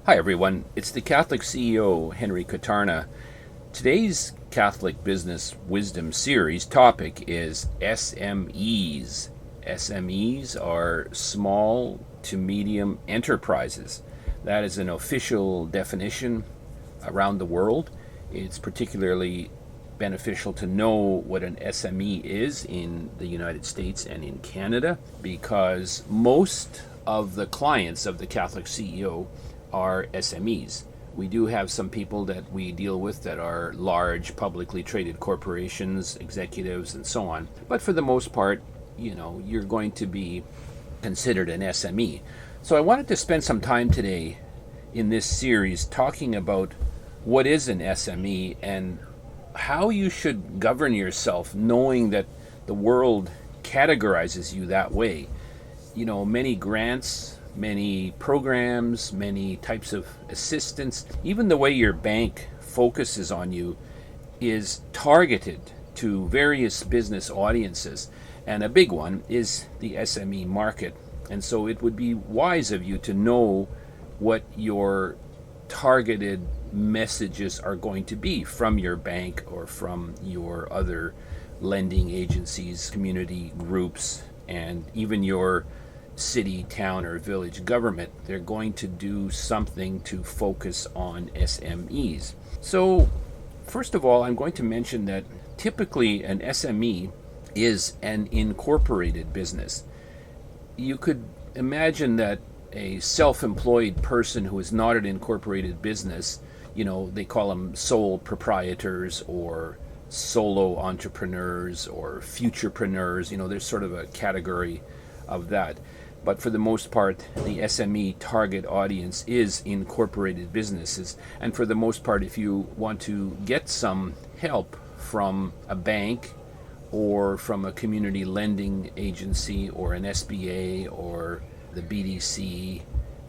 Hi everyone, it's the Catholic CEO, Henry Kutarna. Today's Catholic Business Wisdom Series topic is SMEs. SMEs are small to medium enterprises. That is an official definition around the world. It's particularly beneficial to know what an SME is in the United States and in Canada because most of the clients of the Catholic CEO are SMEs. We do have some people that we deal with that are large publicly traded corporations, executives, and so on. But for the most part, you're going to be considered an SME. So I wanted to spend some time today in this series talking about what is an SME and how you should govern yourself knowing that the world categorizes you that way. Many grants, many programs, many types of assistance, even the way your bank focuses on you is targeted to various business audiences. And a big one is the SME market. And so it would be wise of you to know what your targeted messages are going to be from your bank or from your other lending agencies, community groups, and even your city, town, or village government. They're going to do something to focus on SMEs. So, first of all, I'm going to mention that typically an SME is an incorporated business. You could imagine that a self-employed person who is not an incorporated business, they call them sole proprietors or solo entrepreneurs or futurepreneurs. There's sort of a category of that. But for the most part, the SME target audience is incorporated businesses. And for the most part, if you want to get some help from a bank or from a community lending agency or an SBA or the BDC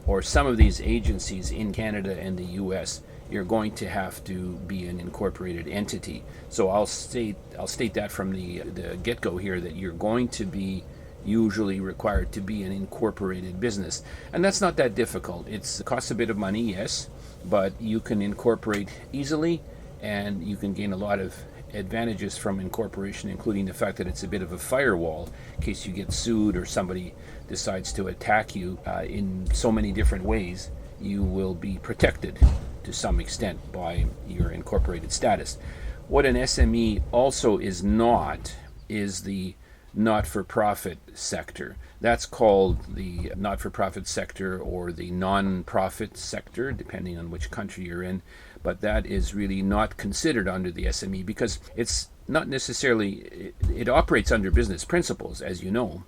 or some of these agencies in Canada and the US, you're going to have to be an incorporated entity. So I'll state that from the get-go here, that you're going to be usually required to be an incorporated business. And that's not that difficult. It costs a bit of money, yes, but you can incorporate easily and you can gain a lot of advantages from incorporation, including the fact that it's a bit of a firewall in case you get sued or somebody decides to attack you in so many different ways. You will be protected to some extent by your incorporated status. What an SME also is not is the not-for-profit sector. That's called the not-for-profit sector or the non-profit sector, depending on which country you're in. But that is really not considered under the SME because it's not necessarily, it operates under business principles, as you know.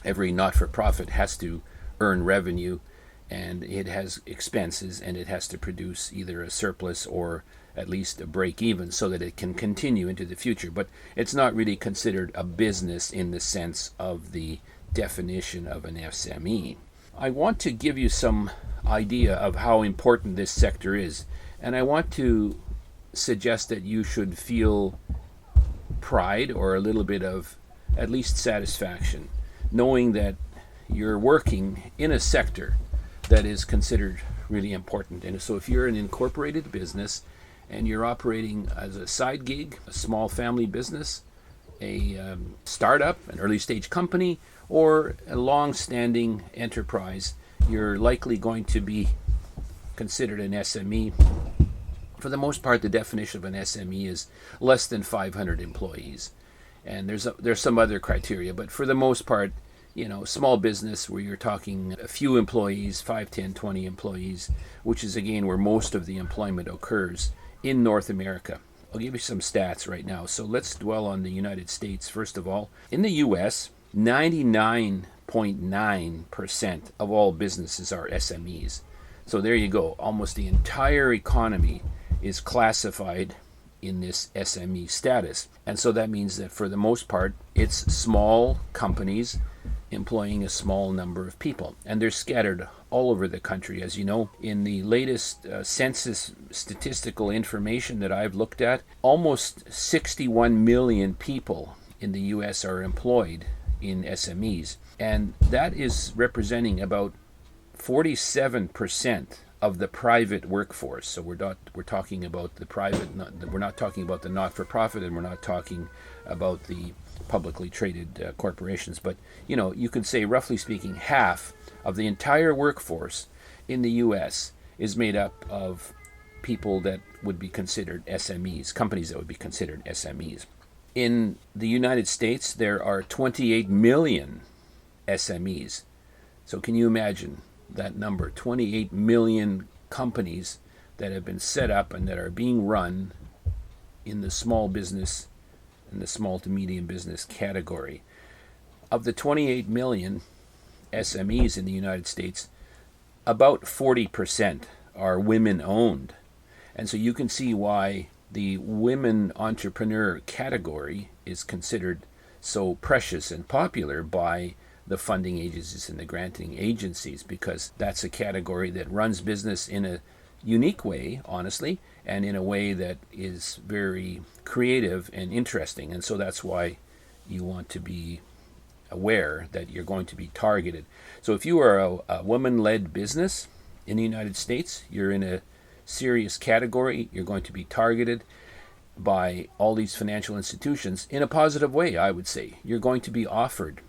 Every not-for-profit has to earn revenue and it has expenses and it has to produce either a surplus or at least a break even so that it can continue into the future. But it's not really considered a business in the sense of the definition of an SME. I want to give you some idea of how important this sector is, and I want to suggest that you should feel pride or a little bit of at least satisfaction knowing that you're working in a sector that is considered really important. And so if you're an incorporated business and you're operating as a side gig, a small family business, a startup, an early stage company, or a long-standing enterprise, you're likely going to be considered an SME. For the most part, the definition of an SME is less than 500 employees. And there's some other criteria, but for the most part, small business where you're talking a few employees, 5, 10, 20 employees, which is again where most of the employment occurs in North America. I'll give you some stats right now. So let's dwell on the United States first of all. In the US, 99.9% of all businesses are SMEs. So there you go. Almost the entire economy is classified in this SME status. And so that means that for the most part, it's small companies employing a small number of people. And they're scattered all over the country, as you know. In the latest census statistical information that I've looked at, almost 61 million people in the U.S. are employed in SMEs. And that is representing about 47% of the private workforce. So we're talking about the private. We're not talking about the not-for-profit, and we're not talking about the publicly traded corporations. But you could say, roughly speaking, half of the entire workforce in the U.S. is made up of people that would be considered SMEs, companies that would be considered SMEs. In the United States, there are 28 million SMEs. So can you imagine that number? 28 million companies that have been set up and that are being run in the small business, in the small to medium business category. Of the 28 million SMEs in the United States, about 40% are women-owned. And so you can see why the women entrepreneur category is considered so precious and popular by the funding agencies and the granting agencies, because that's a category that runs business in a unique way, honestly, and in a way that is very creative and interesting. And so that's why you want to be aware that you're going to be targeted. So if you are a woman-led business in the United States, you're in a serious category. You're going to be targeted by all these financial institutions in a positive way, I would say. You're going to be offered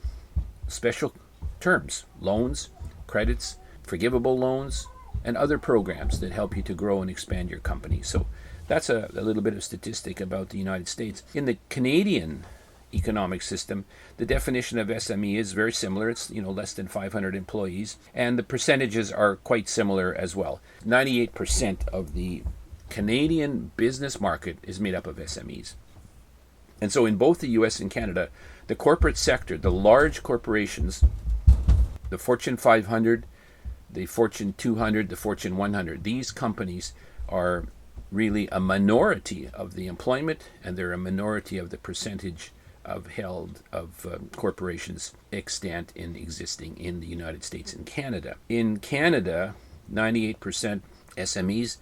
special terms, loans, credits, forgivable loans, and other programs that help you to grow and expand your company. So that's a little bit of statistic about the United States. In the Canadian economic system, the definition of SME is very similar. It's less than 500 employees, and the percentages are quite similar as well. 98% of the Canadian business market is made up of SMEs. And so in both the US and Canada, the corporate sector, the large corporations, the Fortune 500, the Fortune 200, the Fortune 100, these companies are really a minority of the employment, and they're a minority of the percentage of corporations extant in existing in the United States and Canada. In Canada, 98% SMEs,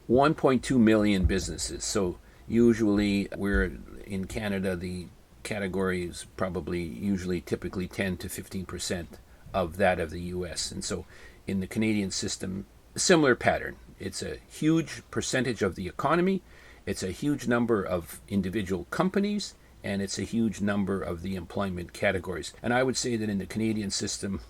1.2 million businesses. So usually we're in Canada, the category is typically 10 to 15% of that of the US. And so in the Canadian system, a similar pattern. It's a huge percentage of the economy, it's a huge number of individual companies, and it's a huge number of the employment categories. And I would say that in the Canadian system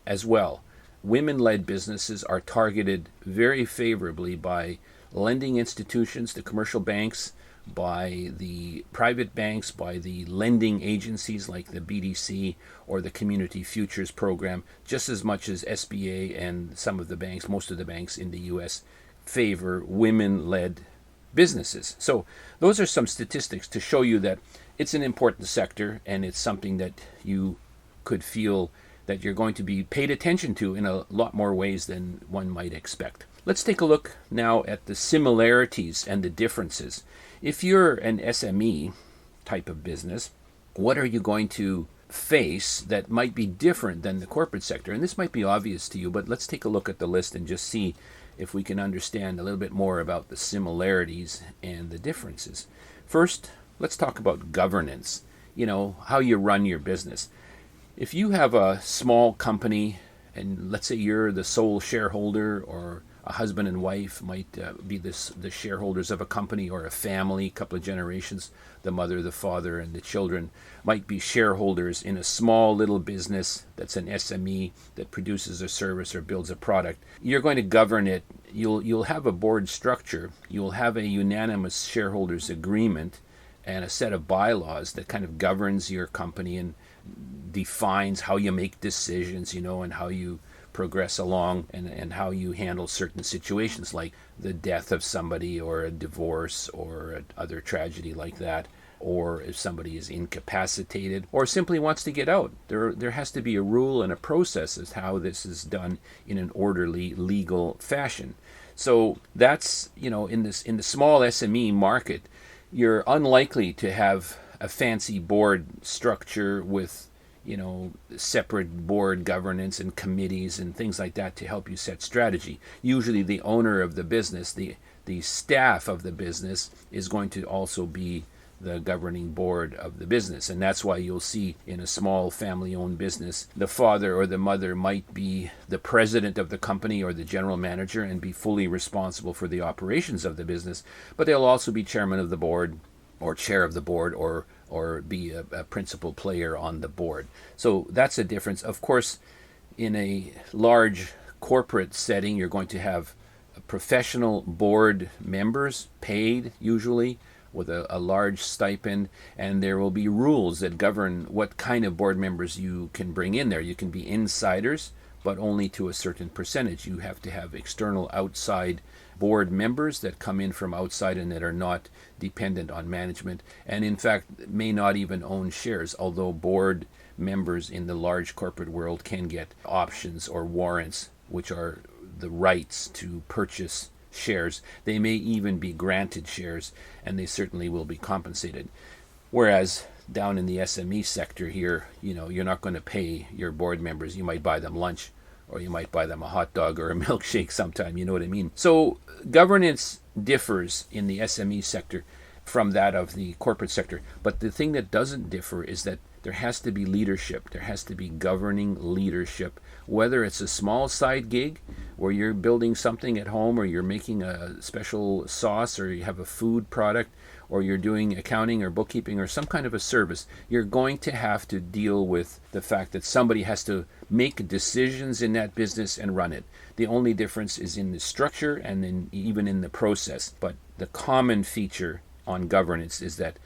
as well, women-led businesses are targeted very favorably by lending institutions, the commercial banks, by the private banks, by the lending agencies like the BDC or the Community Futures Program, just as much as SBA and some of the banks, most of the banks in the U.S., favor women-led businesses. So those are some statistics to show you that it's an important sector, and it's something that you could feel that you're going to be paid attention to in a lot more ways than one might expect. Let's take a look now at the similarities and the differences. If you're an SME type of business, what are you going to face that might be different than the corporate sector? And this might be obvious to you, but let's take a look at the list and just see if we can understand a little bit more about the similarities and the differences. First, let's talk about governance, how you run your business. If you have a small company, and let's say you're the sole shareholder, or a husband and wife might be the shareholders of a company, or a family, a couple of generations, the mother, the father, and the children might be shareholders in a small little business that's an SME that produces a service or builds a product. You're going to govern it. You'll have a board structure. You'll have a unanimous shareholders agreement and a set of bylaws that kind of governs your company and defines how you make decisions, and how you progress along, and how you handle certain situations like the death of somebody, or a divorce, or other tragedy like that, or if somebody is incapacitated or simply wants to get out. There has to be a rule and a process as how this is done in an orderly, legal fashion. So that's, in the small SME market, you're unlikely to have a fancy board structure with separate board governance and committees and things like that to help you set strategy. Usually the owner of the business, the staff of the business, is going to also be the governing board of the business. And that's why you'll see in a small family-owned business, the father or the mother might be the president of the company or the general manager and be fully responsible for the operations of the business, but they'll also be chairman of the board or chair of the board or be a principal player on the board. So that's a difference. Of course, in a large corporate setting, you're going to have professional board members paid usually with a large stipend, and there will be rules that govern what kind of board members you can bring in there. You can be insiders, but only to a certain percentage. You have to have external outside board members that come in from outside and that are not dependent on management, and in fact may not even own shares, although board members in the large corporate world can get options or warrants, which are the rights to purchase shares. They may even be granted shares, and they certainly will be compensated. Whereas down in the SME sector here, you're not going to pay your board members. You might buy them lunch, or you might buy them a hot dog or a milkshake sometime, you know what I mean? So governance differs in the SME sector from that of the corporate sector. But the thing that doesn't differ is that there has to be leadership. There has to be governing leadership, whether it's a small side gig where you're building something at home, or you're making a special sauce, or you have a food product, or you're doing accounting or bookkeeping or some kind of a service. You're going to have to deal with the fact that somebody has to make decisions in that business and run it. The only difference is in the structure and even in the process. But the common feature on governance is that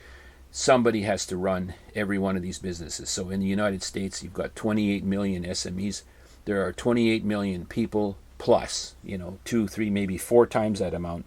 somebody has to run every one of these businesses. So in the United States, you've got 28 million SMEs. There are 28 million people plus, 2, 3, maybe 4 times that amount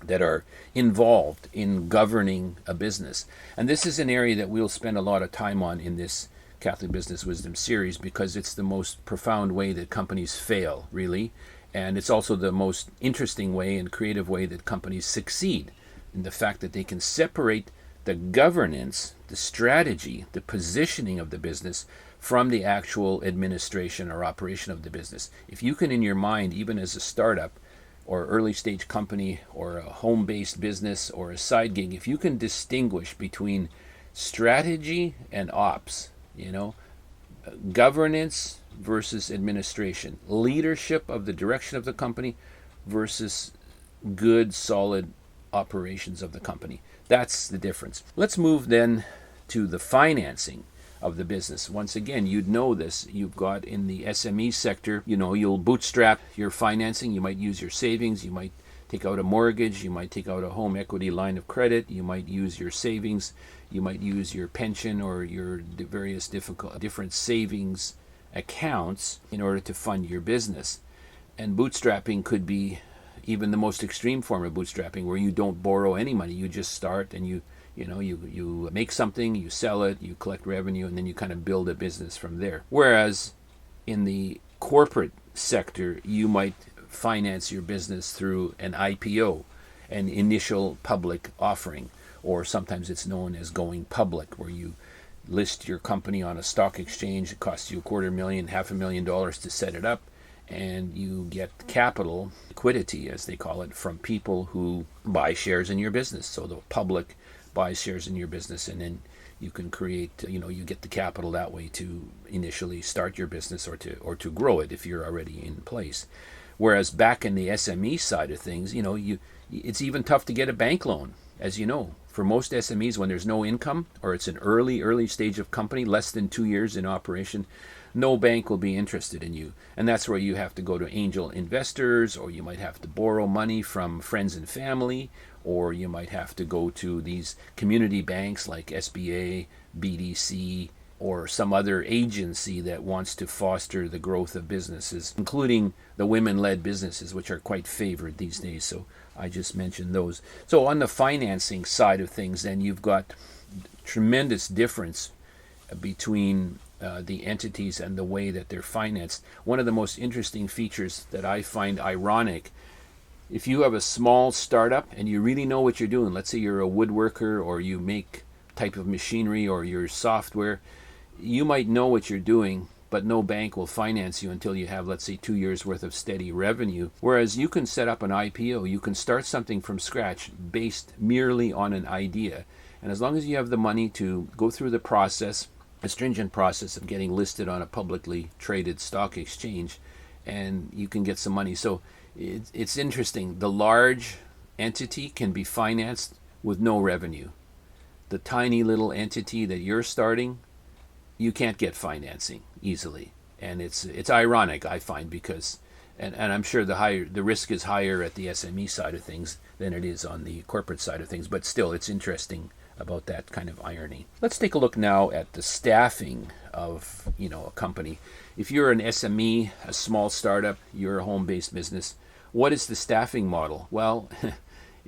that are involved in governing a business. And this is an area that we'll spend a lot of time on in this Catholic Business Wisdom series, because it's the most profound way that companies fail, really. And it's also the most interesting way and creative way that companies succeed, in the fact that they can separate the governance, the strategy, the positioning of the business from the actual administration or operation of the business. If you can, in your mind, even as a startup or early stage company or a home-based business or a side gig, if you can distinguish between strategy and ops, governance versus administration, leadership of the direction of the company versus good, solid operations of the company. That's the difference. Let's move then to the financing of the business. Once again, you'd know this. You've got in the SME sector, you'll bootstrap your financing. You might use your savings. You might take out a mortgage. You might take out a home equity line of credit. You might use your savings. You might use your pension or your various different savings accounts in order to fund your business. And bootstrapping could be even the most extreme form of bootstrapping, where you don't borrow any money. You just start and you make something, you sell it, you collect revenue, and then you kind of build a business from there. Whereas in the corporate sector, you might finance your business through an IPO, an initial public offering, or sometimes it's known as going public, where you list your company on a stock exchange. It costs you $250,000, $500,000 to set it up, and you get capital, liquidity as they call it, from people who buy shares in your business. So the public buys shares in your business, and then you can create, you get the capital that way to initially start your business or to grow it if you're already in place. Whereas back in the SME side of things, it's even tough to get a bank loan, as you know. For most SMEs, when there's no income or it's an early stage of company, less than 2 years in operation, no bank will be interested in you. And that's where you have to go to angel investors, or you might have to borrow money from friends and family, or you might have to go to these community banks like SBA, BDC, or some other agency that wants to foster the growth of businesses, including the women-led businesses, which are quite favored these days. So I just mentioned those. So on the financing side of things, then you've got tremendous difference between the entities and the way that they're financed. One of the most interesting features that I find ironic, if you have a small startup and you really know what you're doing, let's say you're a woodworker or you make type of machinery or your software, you might know what you're doing, but no bank will finance you until you have, let's say, 2 years worth of steady revenue. Whereas you can set up an IPO, you can start something from scratch based merely on an idea. And as long as you have the money to go through the process, a stringent process of getting listed on a publicly traded stock exchange, and you can get some money. So it's interesting. The large entity can be financed with no revenue. The tiny little entity that you're starting, you can't get financing easily. And it's ironic, I find, because and I'm sure the risk is higher at the SME side of things than it is on the corporate side of things, but still it's interesting about that kind of irony. Let's take a look now at the staffing of a company. If you're an SME, a small startup, you're a home-based business, what is the staffing model? Well,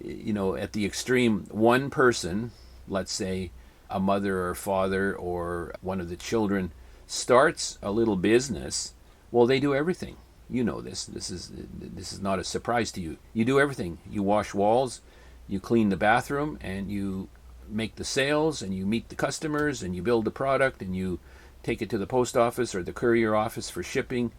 at the extreme, one person, let's say a mother or father or one of the children, starts a little business. Well, they do everything. You know this. This is not a surprise to you. You do everything. You wash walls, you clean the bathroom, and you make the sales, and you meet the customers, and you build the product, and you take it to the post office or the courier office for shipping.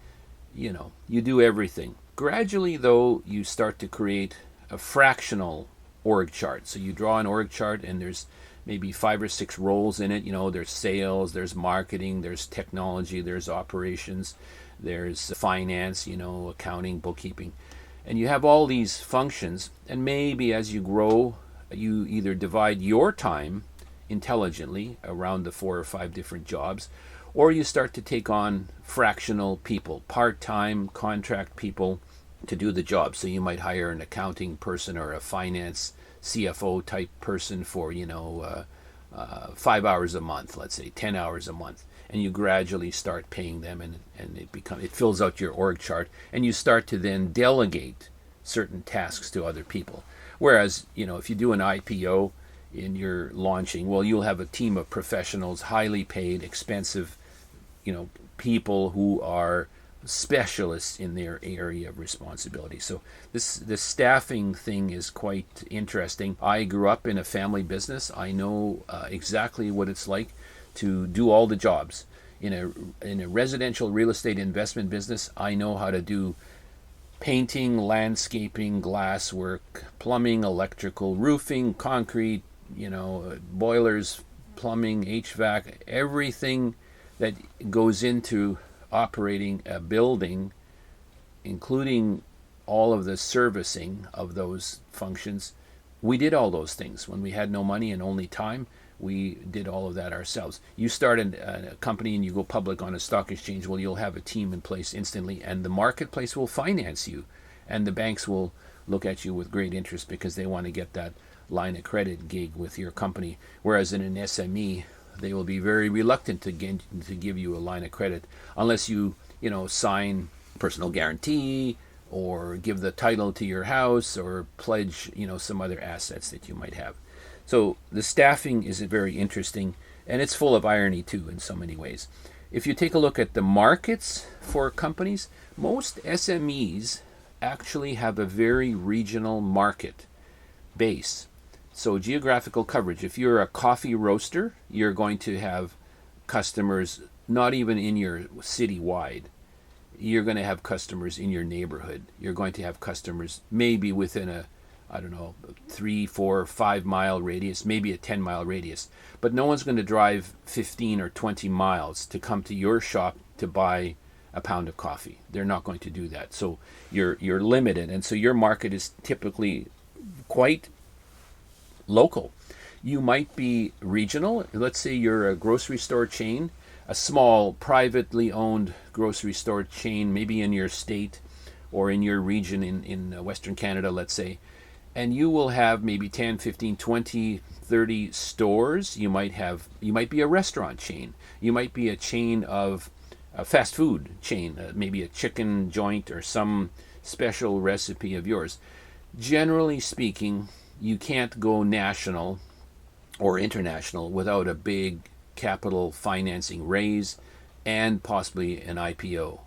You do everything. Gradually, though, you start to create a fractional org chart. So you draw an org chart, and there's maybe 5 or 6 roles in it. There's sales, there's marketing, there's technology, there's operations, there's finance, accounting, bookkeeping. And you have all these functions, and maybe as you grow, you either divide your time intelligently around the 4 or 5 different jobs, or you start to take on fractional people, part-time contract people to do the job. So you might hire an accounting person or a finance CFO type person for 5 hours a month, let's say 10 hours a month, and you gradually start paying them, and it fills out your org chart, and you start to then delegate certain tasks to other people. Whereas if you do an IPO and you're launching, well, you'll have a team of professionals, highly paid, expensive people who are specialists in their area of responsibility. So this staffing thing is quite interesting. I grew up in a family business. I know exactly what it's like to do all the jobs. In a residential real estate investment business, I know how to do painting, landscaping, glasswork, plumbing, electrical, roofing, concrete, boilers, plumbing, HVAC, everything that goes into operating a building, including all of the servicing of those functions. We did all those things. When we had no money and only time, we did all of that ourselves. You start a company and you go public on a stock exchange, well, you'll have a team in place instantly, and the marketplace will finance you, and the banks will look at you with great interest because they want to get that line of credit gig with your company. Whereas in an SME, they will be very reluctant to give you a line of credit unless you sign personal guarantee or give the title to your house or pledge some other assets that you might have. So the staffing is very interesting, and it's full of irony too in so many ways. If you take a look at the markets for companies, most SMEs actually have a very regional market base. So geographical coverage. If you're a coffee roaster, you're going to have customers not even in your city wide. You're going to have customers in your neighborhood. You're going to have customers maybe within a 3, 4, 5 mile radius, maybe a 10-mile radius. But no one's going to drive 15 or 20 miles to come to your shop to buy a pound of coffee. They're not going to do that. So you're limited, and so your market is typically quite local. You might be regional. Let's say you're a grocery store chain, a small privately owned grocery store chain, maybe in your state or in your region in Western Canada, let's say, and you will have maybe 10, 15, 20, 30 stores. You might be a restaurant chain. You might be a chain of a fast food chain, maybe a chicken joint or some special recipe of yours. Generally speaking, you can't go national or international without a big capital financing raise and possibly an IPO,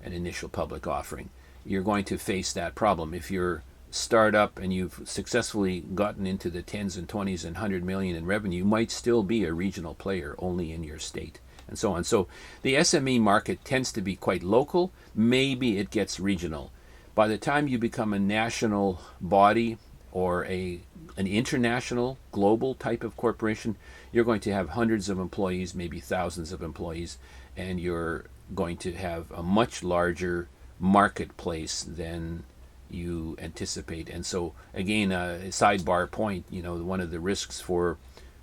an initial public offering. You're going to face that problem. If you're a startup and you've successfully gotten into the 10s and 20s and 100 million in revenue, you might still be a regional player only in your state, and so on. So the SME market tends to be quite local. Maybe it gets regional. By the time you become a national body, or an international, global type of corporation, you're going to have hundreds of employees, maybe thousands of employees, and you're going to have a much larger marketplace than you anticipate. And so, again, a sidebar point, one of the risks for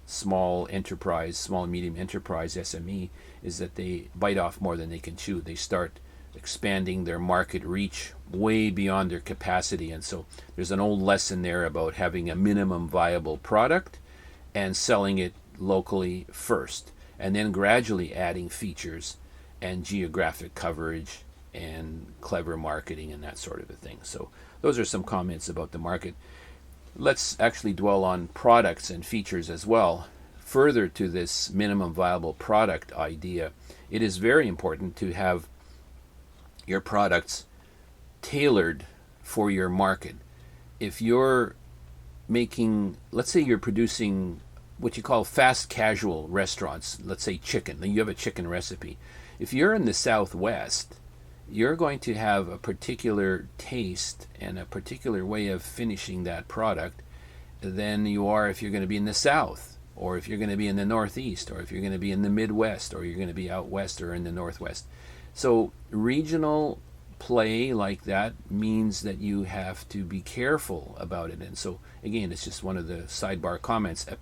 small and medium enterprise SME is that they bite off more than they can chew. They start expanding their market reach way beyond their capacity. And so there's an old lesson there about having a minimum viable product and selling it locally first, and then gradually adding features and geographic coverage and clever marketing and that sort of a thing. So those are some comments about the market. Let's actually dwell on products and features as well. Further to this minimum viable product idea, it is very important to have your products tailored for your market. If you're making, let's say you're producing what you call fast casual restaurants, let's say chicken, then you have a chicken recipe. If you're in the Southwest, you're going to have a particular taste and a particular way of finishing that product than you are if you're going to be in the South, or if you're going to be in the Northeast, or if you're going to be in the Midwest, or you're going to be out West or in the Northwest. So regional play like that means that you have to be careful about it. And so again, it's just one of the sidebar comments, a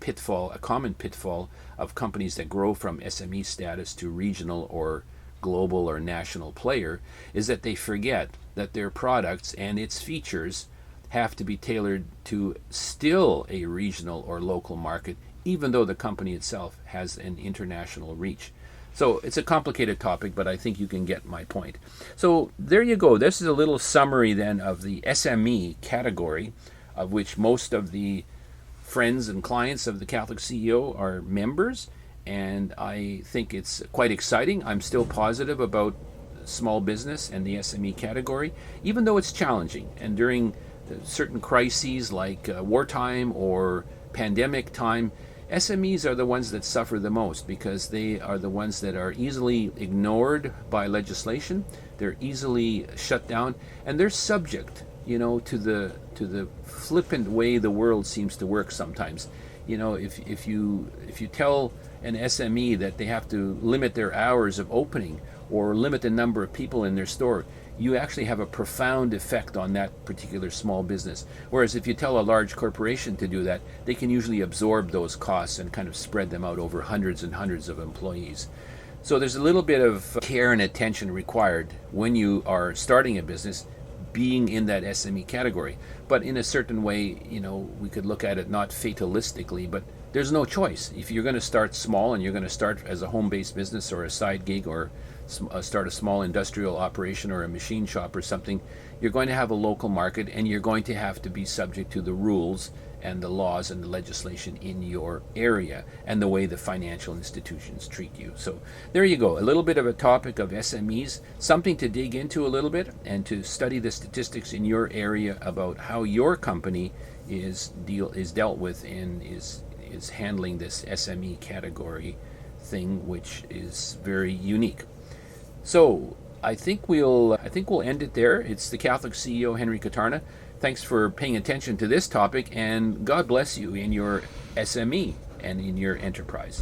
common pitfall of companies that grow from SME status to regional or global or national player is that they forget that their products and its features have to be tailored to still a regional or local market, even though the company itself has an international reach. So it's a complicated topic, but I think you can get my point. So there you go. This is a little summary then of the SME category, of which most of the friends and clients of the Catholic CEO are members. And I think it's quite exciting. I'm still positive about small business and the SME category, even though it's challenging. And during certain crises like wartime or pandemic time, SMEs are the ones that suffer the most because they are the ones that are easily ignored by legislation. They're easily shut down, and they're subject, to the flippant way the world seems to work sometimes. If you tell an SME that they have to limit their hours of opening or limit the number of people in their store, you actually have a profound effect on that particular small business. Whereas if you tell a large corporation to do that, they can usually absorb those costs and kind of spread them out over hundreds and hundreds of employees. So there's a little bit of care and attention required when you are starting a business, being in that SME category. But in a certain way, we could look at it not fatalistically, but there's no choice. If you're going to start small and you're going to start as a home-based business or a side gig or start a small industrial operation or a machine shop or something, you're going to have a local market, and you're going to have to be subject to the rules and the laws and the legislation in your area and the way the financial institutions treat you. So there you go, a little bit of a topic of SMEs, something to dig into a little bit and to study the statistics in your area about how your company is dealt with and is handling this SME category thing, which is very unique. So I think we'll end it there. It's the Catholic CEO, Henry Kutarna. Thanks for paying attention to this topic, and God bless you in your SME and in your enterprise.